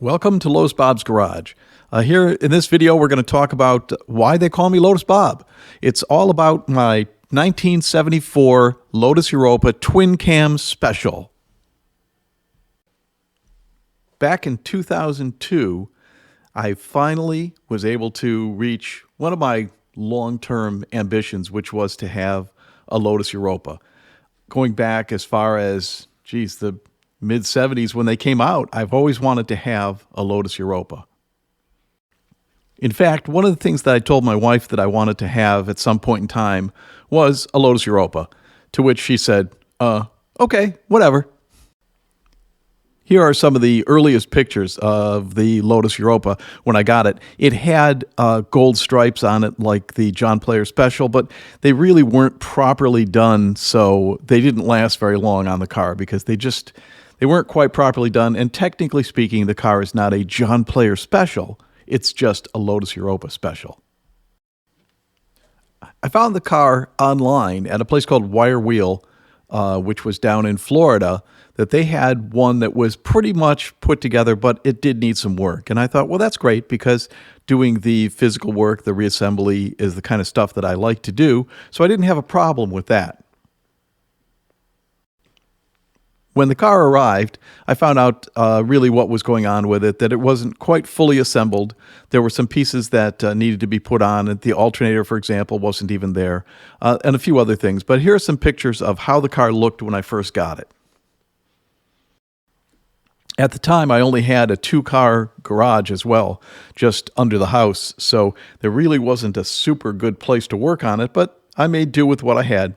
Welcome to LotusBob's Garage. Here in this video, we're going to talk about why they call me Lotus Bob. It's all about my 1974 Lotus Europa Twin Cam Special. Back in 2002, I finally was able to reach one of my long-term ambitions, which was to have a Lotus Europa. Going back as far as, the mid-'70s when they came out, I've always wanted to have a Lotus Europa. In fact, one of the things that I told my wife that I wanted to have at some point in time was a Lotus Europa, to which she said, okay, whatever. Here are some of the earliest pictures of the Lotus Europa when I got it. It had gold stripes on it like the John Player Special, but they really weren't properly done, so they didn't last very long on the car because they weren't quite properly done, and technically speaking, the car is not a John Player Special. It's just a Lotus Europa Special. I found the car online at a place called Wire Wheel, which was down in Florida, that they had one that was pretty much put together, but it did need some work. And I thought, well, that's great because doing the physical work, the reassembly, is the kind of stuff that I like to do, so I didn't have a problem with that. When the car arrived, I found out really what was going on with it, that it wasn't quite fully assembled. There were some pieces that needed to be put on. The alternator, for example, wasn't even there, and a few other things. But here are some pictures of how the car looked when I first got it. At the time, I only had a two-car garage as well, just under the house, so there really wasn't a super good place to work on it, but I made do with what I had.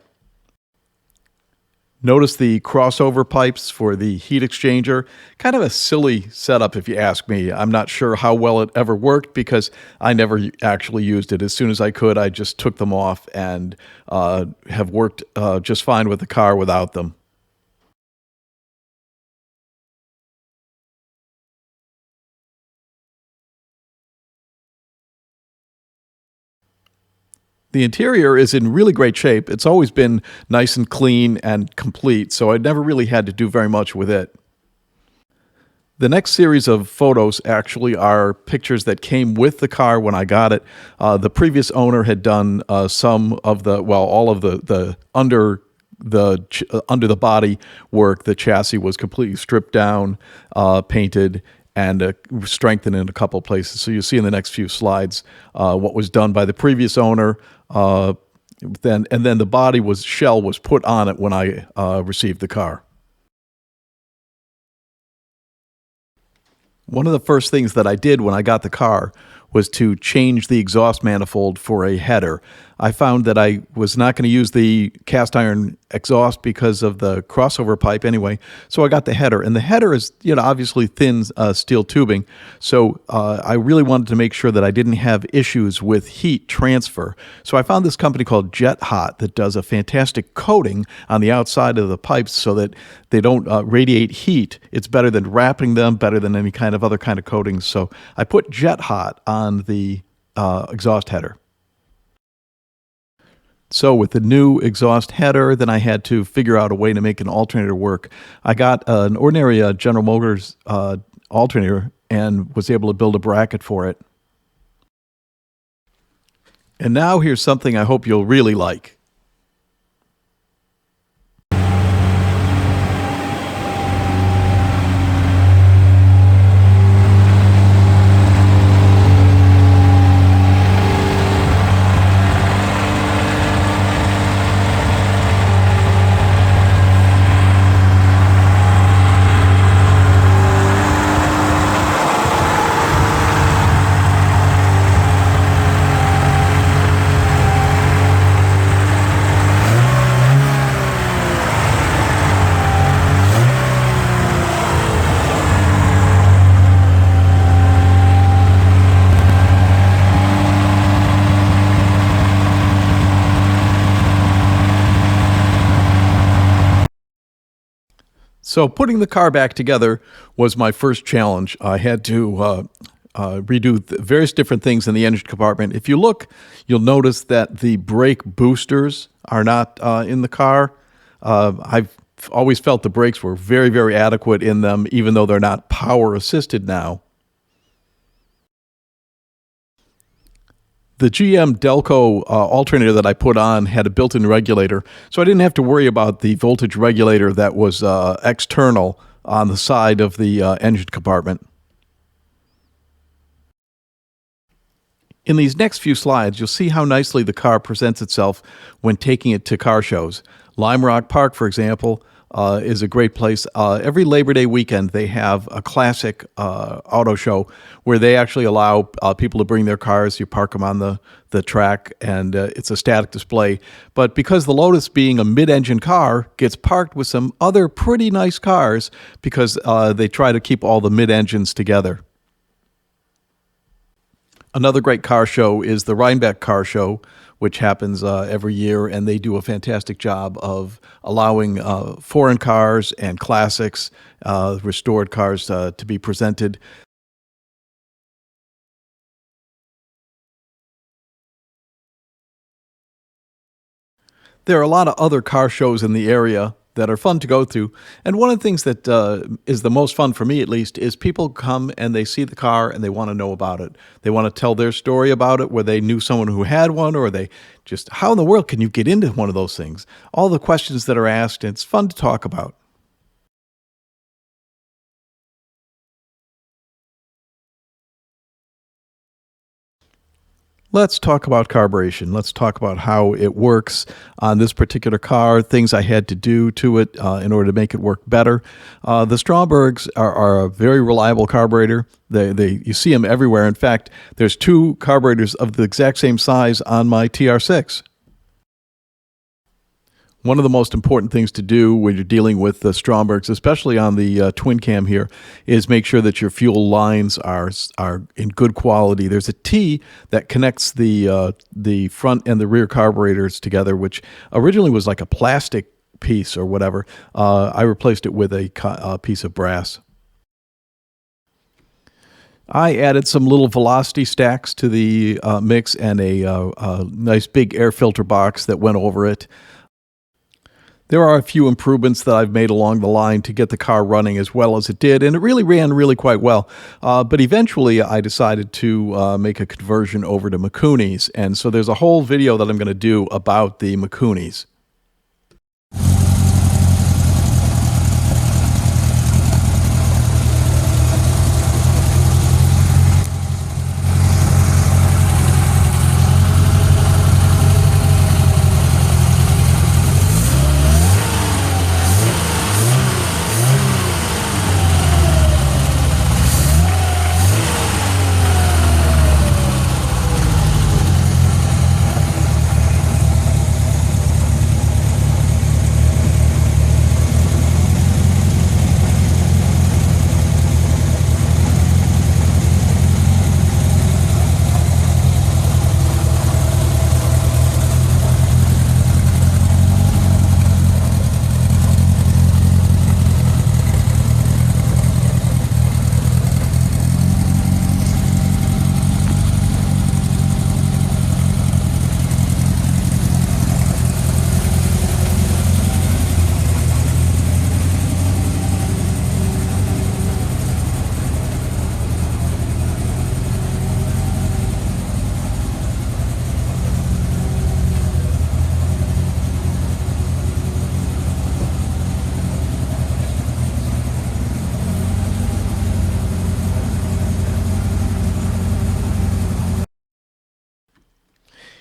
Notice the crossover pipes for the heat exchanger. Kind of a silly setup if you ask me. I'm not sure how well it ever worked because I never actually used it. As soon as I could, I just took them off and have worked just fine with the car without them. The interior is in really great shape. It's always been nice and clean and complete, so I never really had to do very much with it. The next series of photos actually are pictures that came with the car when I got it. The previous owner had done some of the, well, all of the under the body work. The chassis was completely stripped down, painted, and strengthened in a couple places. So you'll see in the next few slides what was done by the previous owner. Then the shell was put on it when I received the car. One of the first things that I did when I got the car was to change the exhaust manifold for a header. I found that I was not going to use the cast iron exhaust because of the crossover pipe anyway, so I got the header. And the header is, obviously thin steel tubing, so I really wanted to make sure that I didn't have issues with heat transfer. So I found this company called Jet Hot that does a fantastic coating on the outside of the pipes so that they don't radiate heat. It's better than wrapping them, better than any other kind of coatings. So I put Jet Hot on the exhaust header. So with the new exhaust header, then I had to figure out a way to make an alternator work. I got an ordinary General Motors alternator and was able to build a bracket for it. And now here's something I hope you'll really like. So putting the car back together was my first challenge. I had to redo various different things in the engine compartment. If you look, you'll notice that the brake boosters are not in the car. I've always felt the brakes were very, very adequate in them, even though they're not power assisted now. The GM Delco alternator that I put on had a built-in regulator, so I didn't have to worry about the voltage regulator that was external on the side of the engine compartment. In these next few slides, you'll see how nicely the car presents itself when taking it to car shows. Lime Rock Park, for example, is a great place. Every Labor Day weekend, they have a classic auto show where they actually allow people to bring their cars. You park them on the track, and it's a static display. But because the Lotus, being a mid-engine car, gets parked with some other pretty nice cars because they try to keep all the mid-engines together. Another great car show is the Rhinebeck Car Show, which happens every year, and they do a fantastic job of allowing foreign cars and classics, restored cars to be presented. There are a lot of other car shows in the area that are fun to go to. And one of the things that is the most fun for me, at least, is people come and they see the car and they want to know about it. They want to tell their story about it, where they knew someone who had one, or they just, how in the world can you get into one of those things? All the questions that are asked, and it's fun to talk about. Let's talk about carburation. Let's talk about how it works on this particular car, things I had to do to it in order to make it work better. The Strombergs are a very reliable carburetor. You see them everywhere. In fact, there's two carburetors of the exact same size on my TR6. One of the most important things to do when you're dealing with the Strombergs, especially on the twin cam here, is make sure that your fuel lines are in good quality. There's a T that connects the front and the rear carburetors together, which originally was like a plastic piece or whatever. I replaced it with a piece of brass. I added some little velocity stacks to the mix and a nice big air filter box that went over it. There are a few improvements that I've made along the line to get the car running as well as it did, and it really ran really quite well. But eventually I decided to make a conversion over to Mikunis, and so there's a whole video that I'm going to do about the Mikunis.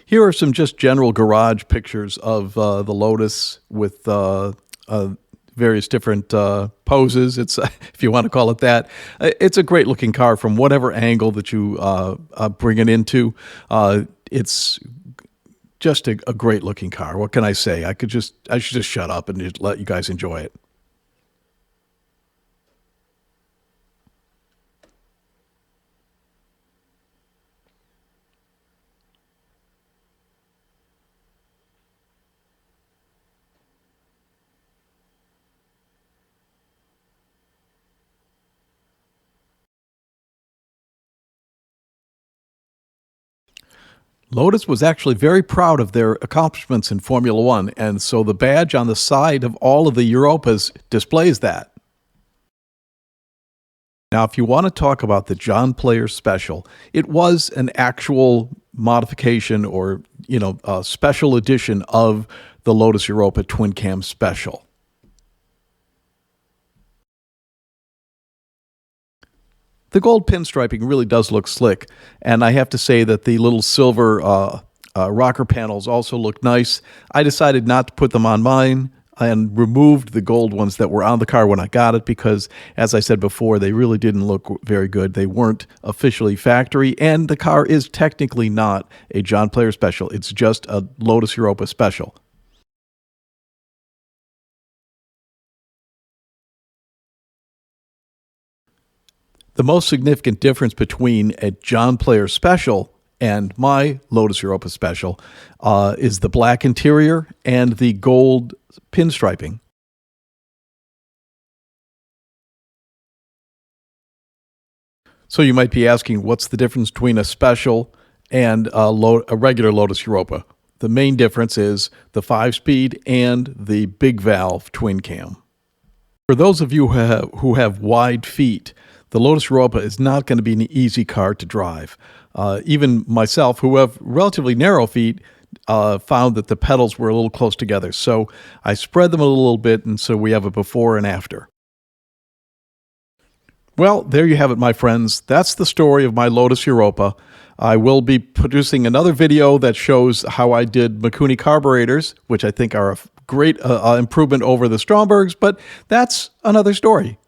Here are some just general garage pictures of the Lotus with various different poses. It's if you want to call it that. It's a great looking car from whatever angle that you bring it into. It's just a great looking car. What can I say? I should just shut up and just let you guys enjoy it. Lotus was actually very proud of their accomplishments in Formula One, and so the badge on the side of all of the Europas displays that. Now, if you want to talk about the John Player Special, it was an actual modification or, a special edition of the Lotus Europa Twin Cam Special. The gold pinstriping really does look slick, and I have to say that the little silver rocker panels also look nice. I decided not to put them on mine and removed the gold ones that were on the car when I got it because, as I said before, they really didn't look very good. They weren't officially factory, and the car is technically not a John Player Special. It's just a Lotus Europa Special. The most significant difference between a John Player Special and my Lotus Europa Special is the black interior and the gold pinstriping. So you might be asking, what's the difference between a special and a regular Lotus Europa? The main difference is the 5-speed and the big valve twin cam. For those of you who have wide feet, the Lotus Europa is not going to be an easy car to drive. Even myself, who have relatively narrow feet, found that the pedals were a little close together. So I spread them a little bit, and so we have a before and after. Well, there you have it, my friends. That's the story of my Lotus Europa. I will be producing another video that shows how I did Mikuni carburetors, which I think are a great improvement over the Strombergs, but that's another story.